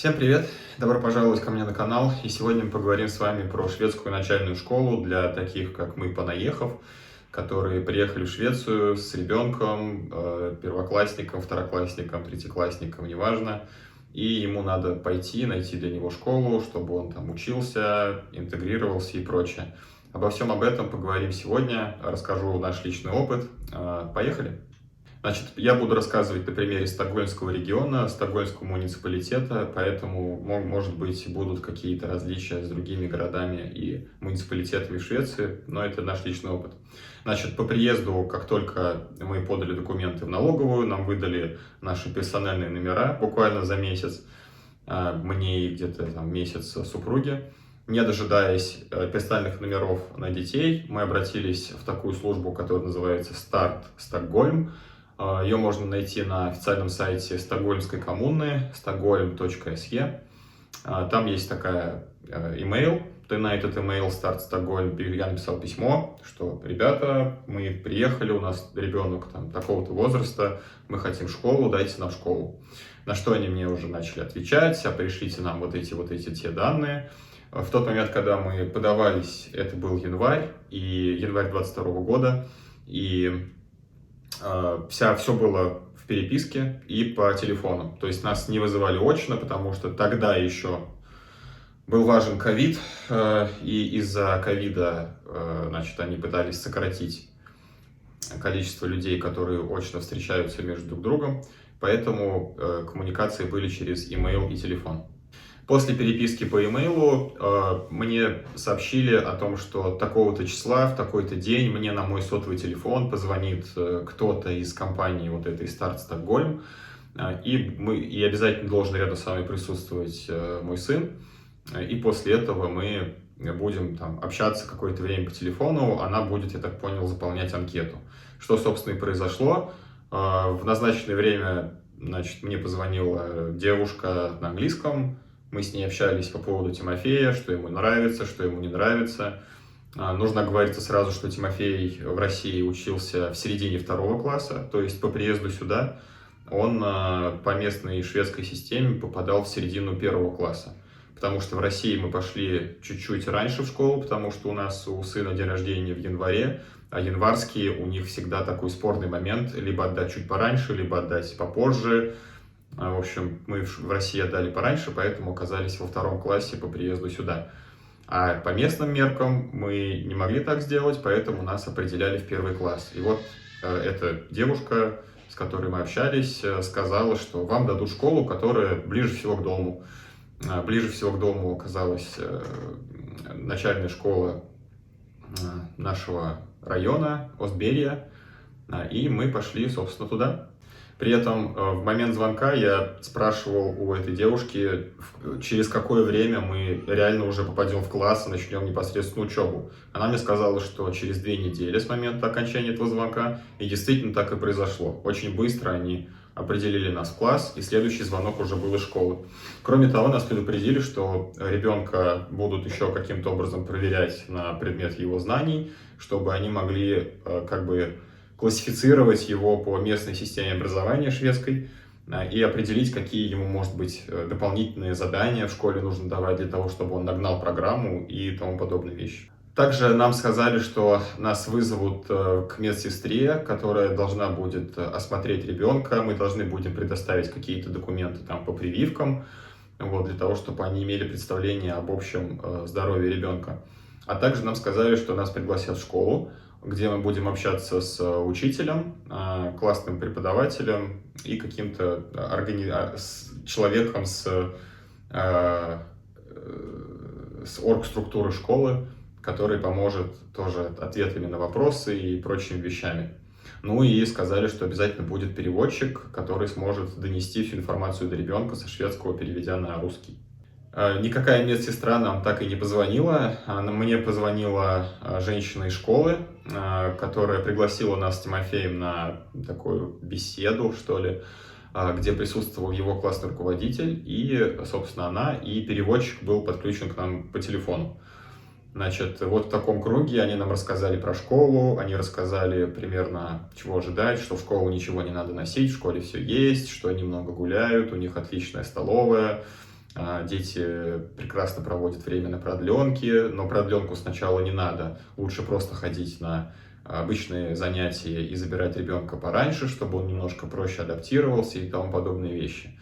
Всем привет! Добро пожаловать ко мне на канал. И сегодня мы поговорим с вами про шведскую начальную школу для таких, как мы, понаехав, которые приехали в Швецию с ребенком, первоклассником, второклассником, третьеклассником, неважно. И ему надо пойти, найти для него школу, чтобы он там учился, интегрировался и прочее. Обо всем об этом поговорим сегодня. Расскажу наш личный опыт. Поехали! Значит, я буду рассказывать на примере Стокгольмского региона, Стокгольмского муниципалитета, поэтому, может быть, будут какие-то различия с другими городами и муниципалитетами в Швеции, но это наш личный опыт. Значит, по приезду, как только мы подали документы в налоговую, нам выдали наши персональные номера буквально за месяц, мне и где-то там месяц супруге. Не дожидаясь персональных номеров на детей, мы обратились в такую службу, которая называется Старт Стокгольм. Ее можно найти на официальном сайте Стокгольмской коммуны stockholm.se. Там есть такая email. Ты на этот email Start Stockholm я написал письмо, что ребята, мы приехали, у нас ребенок там такого-то возраста, мы хотим школу, дайте нам школу. На что они мне уже начали отвечать, пришлите нам вот эти те данные. В тот момент, когда мы подавались, это был январь 22 года, и все было в переписке и по телефону. То есть нас не вызывали очно, потому что тогда еще был важен ковид, и из-за ковида, значит, они пытались сократить количество людей, которые очно встречаются между друг другом, поэтому коммуникации были через email и телефон. После переписки по имейлу мне сообщили о том, что такого-то числа, в такой-то день мне на мой сотовый телефон позвонит кто-то из компании вот этой Старт Стокгольм, и обязательно должен рядом с вами присутствовать мой сын. И после этого мы будем там общаться какое-то время по телефону, она будет, я так понял, заполнять анкету. Что, собственно, и произошло. В назначенное время, значит, мне позвонила девушка на английском. Мы с ней общались по поводу Тимофея, что ему нравится, что ему не нравится. Нужно оговориться сразу, что Тимофей в России учился в середине 2 класса, то есть по приезду сюда он по местной шведской системе попадал в середину 1 класса. Потому что в России мы пошли чуть-чуть раньше в школу, потому что у сына день рождения в январе, а январские у них всегда такой спорный момент, либо отдать чуть пораньше, либо отдать попозже. В общем, мы в России отдали пораньше, поэтому оказались во 2 классе по приезду сюда. А по местным меркам мы не могли так сделать, поэтому нас определяли в 1 класс. И вот эта девушка, с которой мы общались, сказала, что вам дадут школу, которая ближе всего к дому. Ближе всего к дому оказалась начальная школа нашего района, Остберия, и мы пошли, собственно, туда. При этом в момент звонка я спрашивал у этой девушки, через какое время мы реально уже попадем в класс и начнем непосредственно учебу. Она мне сказала, что через 2 недели с момента окончания этого звонка, и действительно так и произошло. Очень быстро они определили нас в класс, и следующий звонок уже был из школы. Кроме того, нас предупредили, что ребенка будут еще каким-то образом проверять на предмет его знаний, чтобы они могли классифицировать его по местной системе образования шведской и определить, какие ему, может быть, дополнительные задания в школе нужно давать для того, чтобы он нагнал программу и тому подобные вещи. Также нам сказали, что нас вызовут к медсестре, которая должна будет осмотреть ребенка. Мы должны будем предоставить какие-то документы там по прививкам, вот, для того, чтобы они имели представление об общем здоровье ребенка. А также нам сказали, что нас пригласят в школу, где мы будем общаться с учителем, классным преподавателем и каким-то человеком с оргструктуры школы, который поможет тоже ответами на вопросы и прочими вещами. Ну и сказали, что обязательно будет переводчик, который сможет донести всю информацию до ребенка со шведского, переведя на русский. Никакая медсестра нам так и не позвонила. Мне позвонила женщина из школы, которая пригласила нас с Тимофеем на такую беседу, что ли, где присутствовал его классный руководитель, и, собственно, она, и переводчик был подключен к нам по телефону. Значит, вот в таком круге они нам рассказали про школу, они рассказали примерно, чего ожидать, что в школу ничего не надо носить, в школе все есть, что они много гуляют, у них отличная столовая, Дети прекрасно проводят время на продленке, но продленку сначала не надо. Лучше просто ходить на обычные занятия и забирать ребенка пораньше, чтобы он немножко проще адаптировался и тому подобные вещи.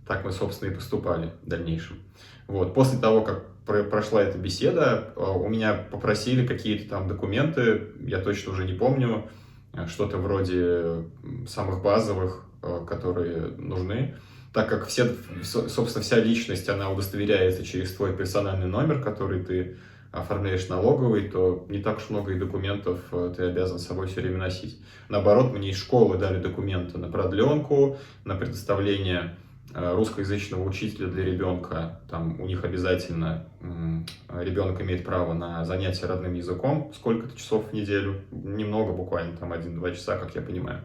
Так мы, собственно, и поступали в дальнейшем. Вот. После того, как прошла эта беседа, у меня попросили какие-то там документы, я точно уже не помню, что-то вроде самых базовых, которые нужны. Так как собственно, вся личность, она удостоверяется через твой персональный номер, который ты оформляешь налоговый, то не так уж много и документов ты обязан с собой все время носить. Наоборот, мне из школы дали документы на продленку, на предоставление русскоязычного учителя для ребенка. Там у них обязательно ребенок имеет право на занятия родным языком, сколько-то часов в неделю, немного, буквально там 1-2 часа, как я понимаю.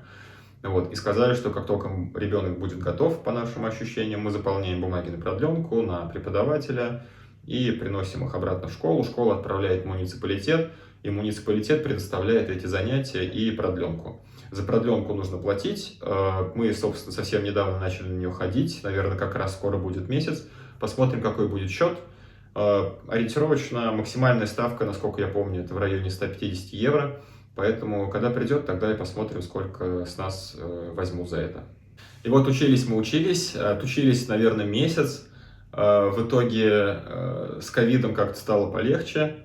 Вот. И сказали, что как только ребенок будет готов, по нашим ощущениям, мы заполняем бумаги на продленку, на преподавателя и приносим их обратно в школу. Школа отправляет в муниципалитет, и муниципалитет предоставляет эти занятия и продленку. За продленку нужно платить. Мы, собственно, совсем недавно начали на нее ходить. Наверное, как раз скоро будет месяц. Посмотрим, какой будет счет. Ориентировочно максимальная ставка, насколько я помню, это в районе 150 евро. Поэтому, когда придет, тогда и посмотрим, сколько с нас возьмут за это. И вот учились мы, отучились, наверное, месяц. В итоге с ковидом как-то стало полегче.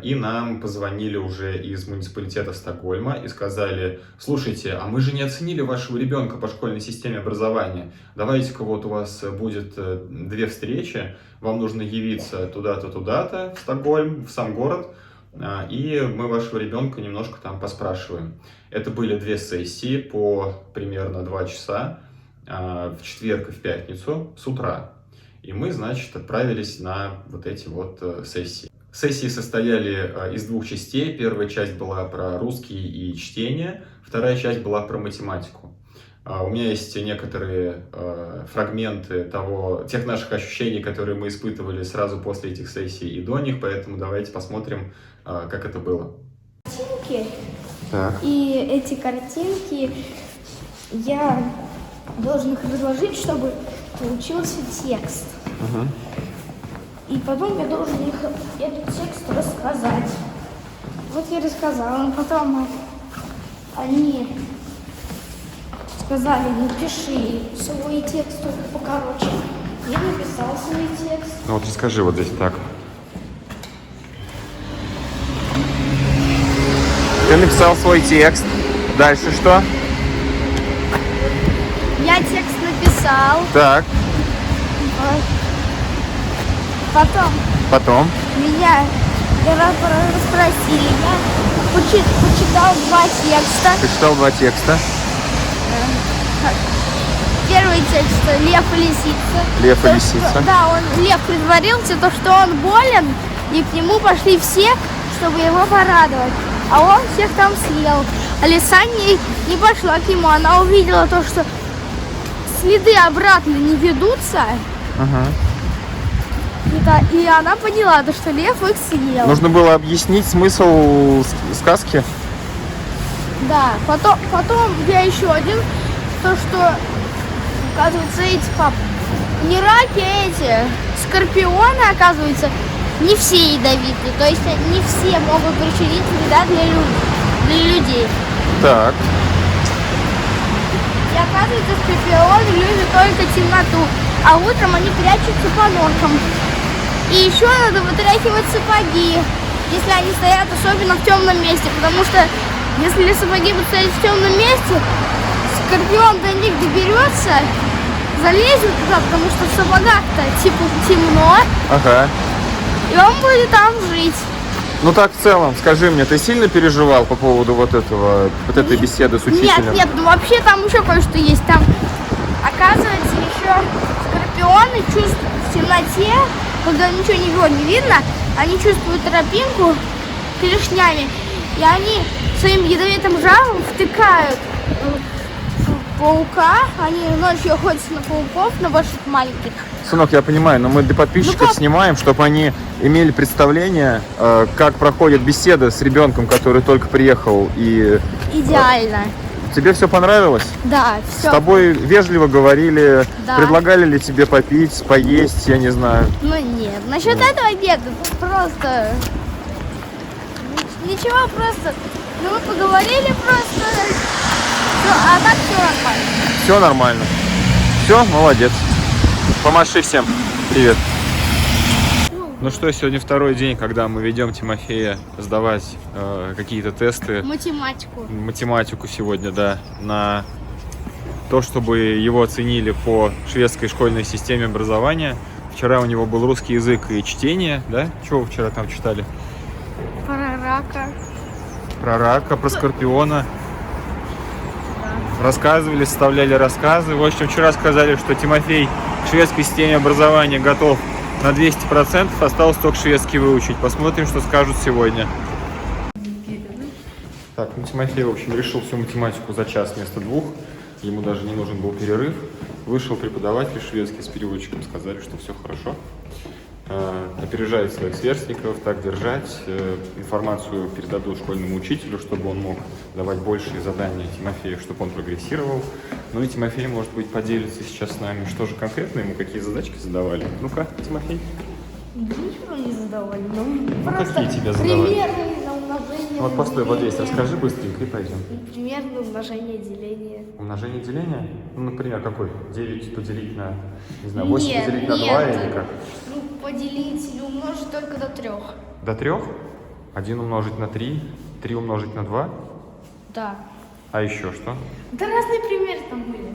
И нам позвонили уже из муниципалитета Стокгольма и сказали: слушайте, а мы же не оценили вашего ребенка по школьной системе образования. Давайте-ка вот у вас будет 2 встречи, вам нужно явиться туда-то, туда-то, в Стокгольм, в сам город, и мы вашего ребенка немножко там поспрашиваем. Это были 2 сессии по примерно 2 часа, в четверг и в пятницу с утра. И мы, значит, отправились на вот эти вот сессии. Сессии состояли из 2 частей. Первая часть была про русский и чтение, вторая часть была про математику. У меня есть некоторые фрагменты тех наших ощущений, которые мы испытывали сразу после этих сессий и до них, поэтому давайте посмотрим, как это было. Картинки. Так. И эти картинки я должен их разложить, чтобы получился текст. Угу. И потом я должен этот текст рассказать. Вот я рассказала, потом они сказали: напиши свой текст, только покороче. Я написал свой текст. Ну вот расскажи вот здесь так. Ты написал свой текст. Дальше что? Я текст написал. Так. Потом меня расспросили. Я почитал 2 текста. Ты читал 2 текста. Первый текст «Лев и лисица». Лев и лисица. Да, лев притворился, что он болен, и к нему пошли все, чтобы его порадовать. А он всех там съел. А лиса не пошла к нему. Она увидела то, что следы обратно не ведутся. Ага. И она поняла, что лев их съел. Нужно было объяснить смысл сказки. Да, потом я еще один, то что, оказывается, не раки, эти скорпионы, оказывается, не все ядовитые, то есть не все могут причинить вреда для людей. Так. И оказывается, скорпионы любят только темноту, а утром они прячутся по норкам. И еще надо вытряхивать сапоги, если они стоят особенно в темном месте, потому что если сапоги будут стоять в темном месте, скорпион до них доберется, залезет туда, потому что в сапогах-то типа темно, Ага. и он будет там жить. Ну так в целом, скажи мне, ты сильно переживал по поводу вот этой беседы с учителем? Нет, ну вообще там еще кое-что есть. Там, оказывается, еще скорпионы чувствуют в темноте, когда ничего не видно, они чувствуют тропинку клешнями, и они своим ядовитым жаром втыкают в паука. Они ночью охотятся на пауков, на больших, маленьких. Сынок, я понимаю, но мы для подписчиков снимаем, чтобы они имели представление, как проходит беседа с ребенком, который только приехал. И идеально. Тебе все понравилось? Да, С все. тобой вежливо говорили, Да. предлагали ли тебе попить, поесть, я не знаю. Ну нет, насчет этого нет, просто ничего, просто ну, мы поговорили просто, всё, а так все нормально. Все нормально. Все, молодец. Помаши всем. Привет. Ну что, сегодня второй день, когда мы ведем Тимофея сдавать какие-то тесты. Математику сегодня, да, на то, чтобы его оценили по шведской школьной системе образования. Вчера у него был русский язык и чтение, да? Чего вы вчера там читали? Про рака. Про рака, про скорпиона. Рассказывали, составляли рассказы. В общем, вчера сказали, что Тимофей к шведской системе образования готов на 200%. Осталось только шведский выучить. Посмотрим, что скажут сегодня. Так, ну Тимофей, в общем, решил всю математику за час вместо 2. Ему даже не нужен был перерыв. Вышел преподаватель шведский с переводчиком, сказали, что все хорошо. Опережает своих сверстников, так держать. Информацию передадут школьному учителю, чтобы он мог давать большие задания Тимофею, чтобы он прогрессировал. Ну и Тимофей, может быть, поделится сейчас с нами, что же конкретно ему, какие задачки задавали. Ну-ка, Тимофей. Ничего не задавали, Какие тебе задавали? Примеры на умножение. Вот постой, вот здесь, расскажи быстренько и пойдем. Примерно умножение, деление. Умножение, деление? Ну, например, какой? 9 поделить на, не знаю, 8 поделить на 2 или как? Ну, поделить или умножить только до 3. До 3? 1 умножить на 3, 3 умножить на 2? Да. А еще что? Да разные примеры там были.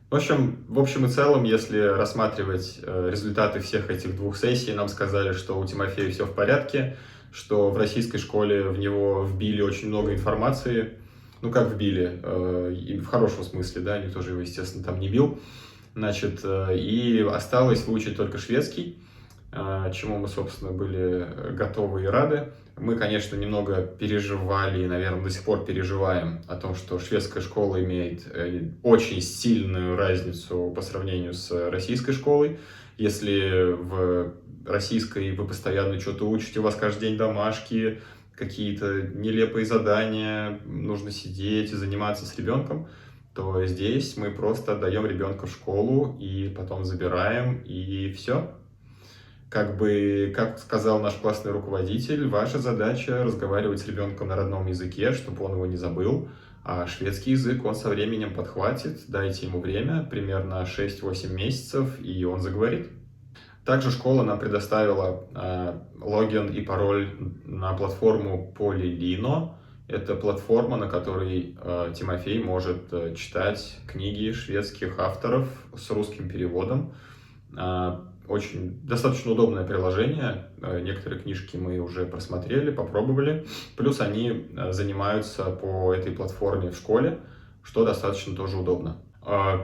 В общем и целом, если рассматривать результаты всех этих 2 сессий, нам сказали, что у Тимофея все в порядке, что в российской школе в него вбили очень много информации. Ну, как вбили, и в хорошем смысле, да, никто же его, естественно, там не бил. Значит, и осталось выучить только шведский, чему мы, собственно, были готовы и рады. Мы, конечно, немного переживали и, наверное, до сих пор переживаем о том, что шведская школа имеет очень сильную разницу по сравнению с российской школой. Если в российской вы постоянно что-то учите, у вас каждый день домашки, какие-то нелепые задания, нужно сидеть и заниматься с ребенком, то здесь мы просто отдаем ребенка в школу и потом забираем, и все. Как сказал наш классный руководитель, ваша задача разговаривать с ребенком на родном языке, чтобы он его не забыл, а шведский язык он со временем подхватит, дайте ему время, примерно 6-8 месяцев, и он заговорит. Также школа нам предоставила логин и пароль на платформу Polilino. Это платформа, на которой Тимофей может читать книги шведских авторов с русским переводом. Достаточно удобное приложение. Некоторые книжки мы уже просмотрели, попробовали. Плюс они занимаются по этой платформе в школе, что достаточно тоже удобно.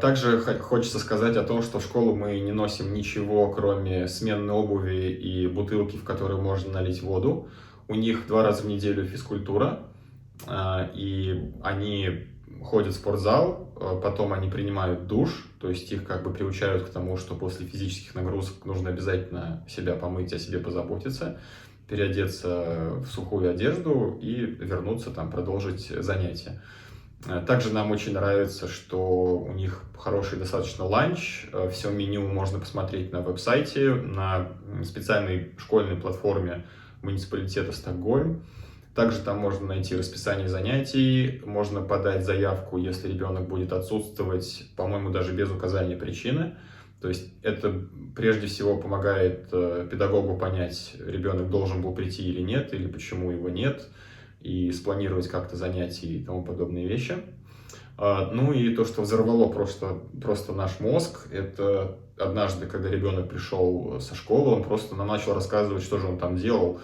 Также хочется сказать о том, что в школу мы не носим ничего, кроме сменной обуви и бутылки, в которую можно налить воду. У них 2 раза в неделю физкультура, и они ходят в спортзал, потом они принимают душ, то есть их как бы приучают к тому, что после физических нагрузок нужно обязательно себя помыть, о себе позаботиться, переодеться в сухую одежду и вернуться там, продолжить занятия. Также нам очень нравится, что у них хороший достаточно ланч. Все меню можно посмотреть на веб-сайте, на специальной школьной платформе муниципалитета Стокгольм. Также там можно найти расписание занятий, можно подать заявку, если ребенок будет отсутствовать, по-моему, даже без указания причины. То есть это прежде всего помогает педагогу понять, ребенок должен был прийти или нет, или почему его нет, и спланировать как-то занятия и тому подобные вещи. Ну и то, что взорвало просто наш мозг, это однажды, когда ребенок пришел со школы, он просто нам начал рассказывать, что же он там делал.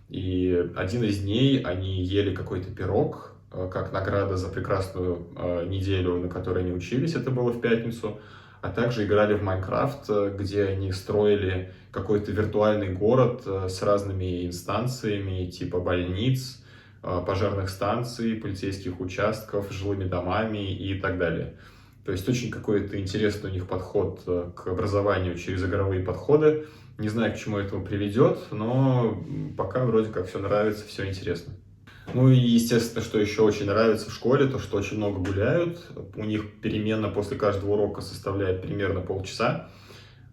И один из дней они ели какой-то пирог, как награда за прекрасную неделю, на которой они учились, это было в пятницу, а также играли в Майнкрафт, где они строили какой-то виртуальный город с разными инстанциями, типа больниц, пожарных станций, полицейских участков, жилыми домами и так далее. То есть очень какой-то интересный у них подход к образованию через игровые подходы. Не знаю, к чему это приведет, но пока вроде как все нравится, все интересно. Ну и, естественно, что еще очень нравится в школе, то, что очень много гуляют. У них перемена после каждого урока составляет примерно полчаса.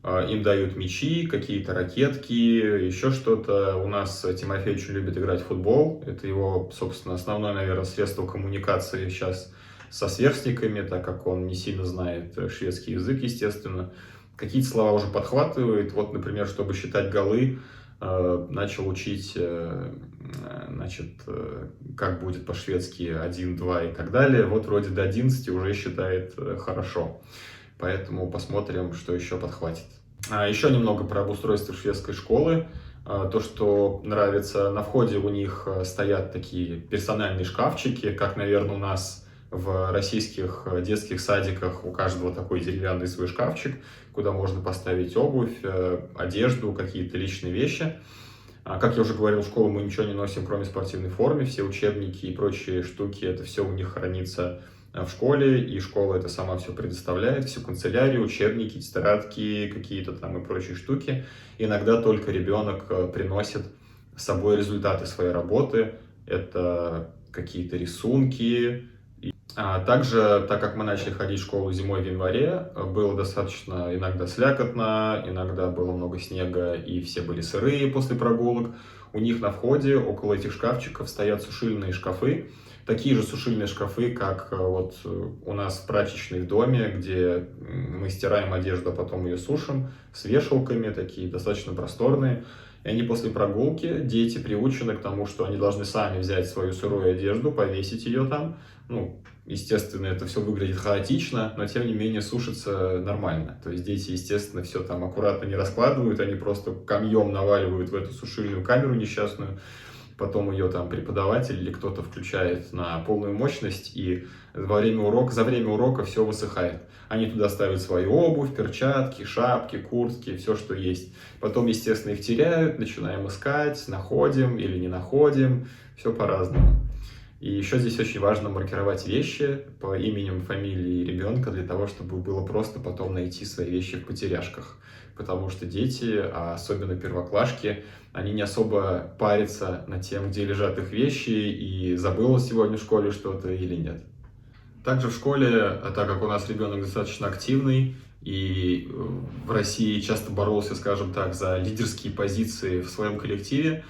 Им дают мячи, какие-то ракетки, еще что-то. У нас Тимофей очень любит играть в футбол. Это его, собственно, основное, наверное, средство коммуникации сейчас со сверстниками, так как он не сильно знает шведский язык, естественно. Какие-то слова уже подхватывает. Вот, например, чтобы считать голы, начал учить, значит, как будет по-шведски 1, 2 и так далее. Вот вроде до 11 уже считает хорошо. Поэтому посмотрим, что еще подхватит. Еще немного про обустройство шведской школы. То, что нравится, на входе у них стоят такие персональные шкафчики, как, наверное, у нас в российских детских садиках у каждого такой деревянный свой шкафчик, куда можно поставить обувь, одежду, какие-то личные вещи. Как я уже говорил, в школу мы ничего не носим, кроме спортивной формы. Все учебники и прочие штуки, это все у них хранится в школе, и школа это сама все предоставляет, всю канцелярию, учебники, тетрадки, какие-то там и прочие штуки. Иногда только ребенок приносит с собой результаты своей работы. Это какие-то рисунки. Также, так как мы начали ходить в школу зимой в январе, было достаточно иногда слякотно, иногда было много снега, и все были сырые после прогулок. У них на входе около этих шкафчиков стоят сушильные шкафы, такие же сушильные шкафы, как вот у нас в прачечной в доме, где мы стираем одежду, а потом ее сушим, с вешалками, такие достаточно просторные. И они после прогулки, дети приучены к тому, что они должны сами взять свою сырую одежду, повесить ее там. Ну, естественно, это все выглядит хаотично, но тем не менее сушится нормально. То есть дети, естественно, все там аккуратно не раскладывают, они просто камнем наваливают в эту сушильную камеру несчастную. Потом ее там преподаватель или кто-то включает на полную мощность, и за время урока все высыхает. Они туда ставят свою обувь, перчатки, шапки, куртки, все, что есть. Потом, естественно, их теряют, начинаем искать, находим или не находим, все по-разному. И еще здесь очень важно маркировать вещи по именем, фамилии ребенка, для того, чтобы было просто потом найти свои вещи в потеряшках. Потому что дети, а особенно первоклашки, они не особо парятся над тем, где лежат их вещи, и забыл он сегодня в школе что-то или нет. Также в школе, так как у нас ребенок достаточно активный, и в России часто боролся, скажем так, за лидерские позиции в своем коллективе,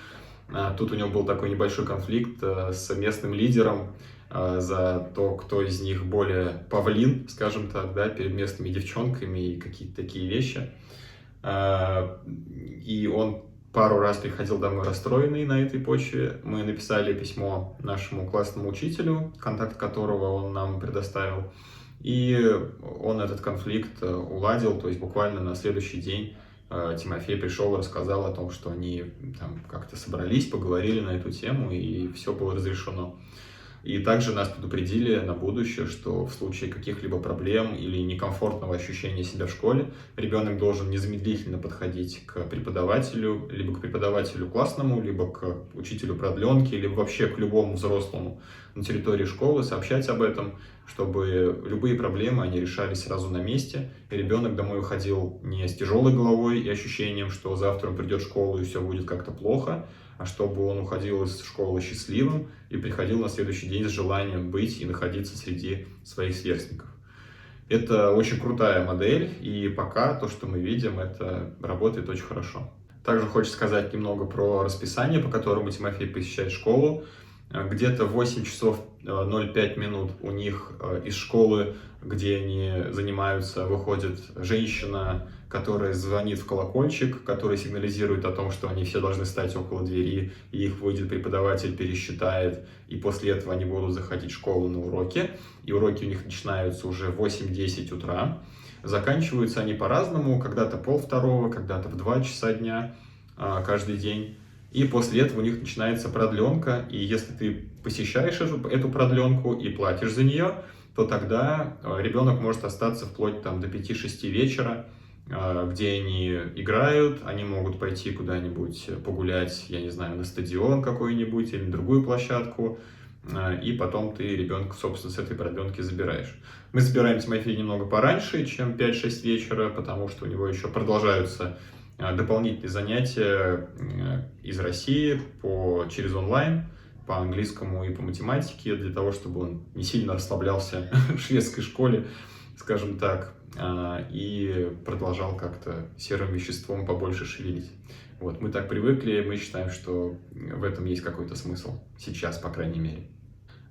тут у него был такой небольшой конфликт с местным лидером за то, кто из них более павлин, скажем так, да, перед местными девчонками и какие-то такие вещи. И он пару раз приходил домой расстроенный на этой почве. Мы написали письмо нашему классному учителю, контакт которого он нам предоставил. И он этот конфликт уладил, то есть буквально на следующий день Тимофей пришел и рассказал о том, что они там как-то собрались, поговорили на эту тему, и все было разрешено. И также нас предупредили на будущее, что в случае каких-либо проблем или некомфортного ощущения себя в школе, ребенок должен незамедлительно подходить к преподавателю, либо к преподавателю классному, либо к учителю продленки, либо вообще к любому взрослому на территории школы, сообщать об этом, чтобы любые проблемы, они решались сразу на месте, и ребенок домой уходил не с тяжелой головой и ощущением, что завтра он придет в школу и все будет как-то плохо, а чтобы он уходил из школы счастливым и приходил на следующий день с желанием быть и находиться среди своих сверстников. Это очень крутая модель, и пока то, что мы видим, это работает очень хорошо. Также хочется сказать немного про расписание, по которому Тимофей посещает школу. Где-то 8 часов 05 минут у них из школы, где они занимаются, выходит женщина, которая звонит в колокольчик, который сигнализирует о том, что они все должны стать около двери, и их выйдет преподаватель, пересчитает, и после этого они будут заходить в школу на уроки, и уроки у них начинаются уже в 8-10 утра. Заканчиваются они по-разному, когда-то 1:30, когда-то в 2 часа дня каждый день. И после этого у них начинается продленка, и если ты посещаешь эту продленку и платишь за нее, то тогда ребенок может остаться вплоть до 5-6 вечера, где они играют, они могут пойти куда-нибудь погулять, я не знаю, на стадион какой-нибудь или на другую площадку, и потом ты ребенка, собственно, с этой продленки забираешь. Мы забираем Тимофея немного пораньше, чем 5-6 вечера, потому что у него еще продолжаются дополнительные занятия из России через онлайн, по английскому и по математике, для того, чтобы он не сильно расслаблялся в шведской школе, скажем так, и продолжал как-то серым веществом побольше шевелить. Вот, мы так привыкли, мы считаем, что в этом есть какой-то смысл, сейчас, по крайней мере.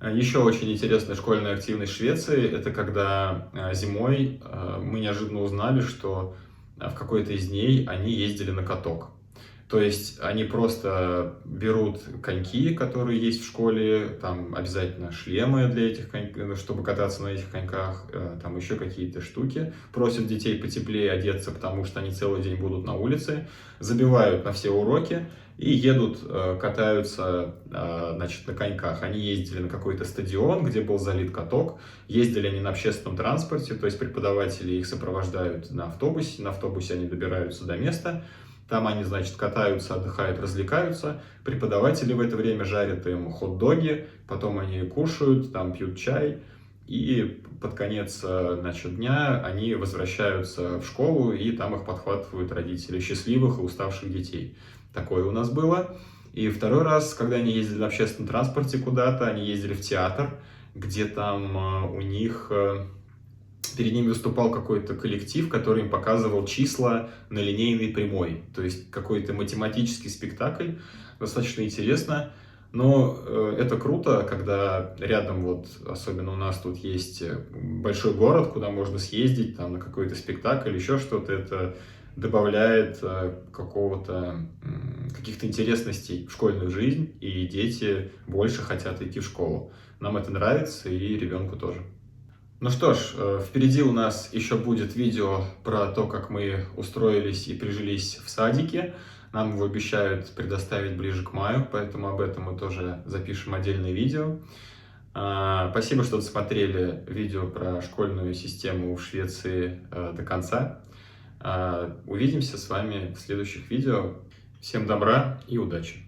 Еще очень интересная школьная активность в Швеции – это когда зимой мы неожиданно узнали, что в какой-то из дней они ездили на каток. То есть они просто берут коньки, которые есть в школе, там обязательно шлемы для этих коньков, чтобы кататься на этих коньках, там еще какие-то штуки, просят детей потеплее одеться, потому что они целый день будут на улице, забивают на все уроки и едут, катаются, значит, на коньках. Они ездили на какой-то стадион, где был залит каток, ездили они на общественном транспорте, то есть преподаватели их сопровождают на автобусе они добираются до места. Там они, значит, катаются, отдыхают, развлекаются. Преподаватели в это время жарят им хот-доги, потом они кушают, там пьют чай. И под конец, значит, дня они возвращаются в школу, и там их подхватывают родители счастливых и уставших детей. Такое у нас было. И второй раз, когда они ездили на общественном транспорте куда-то, они ездили в театр, где там у них... Перед ними выступал какой-то коллектив, который им показывал числа на линейной прямой. То есть какой-то математический спектакль. Достаточно интересно. Но это круто, когда рядом, вот, особенно у нас тут есть большой город, куда можно съездить там, на какой-то спектакль, еще что-то. Это добавляет каких-то интересностей в школьную жизнь, и дети больше хотят идти в школу. Нам это нравится, и ребенку тоже. Ну что ж, впереди у нас еще будет видео про то, как мы устроились и прижились в садике. Нам его обещают предоставить ближе к маю, поэтому об этом мы тоже запишем отдельное видео. Спасибо, что досмотрели видео про школьную систему в Швеции до конца. Увидимся с вами в следующих видео. Всем добра и удачи!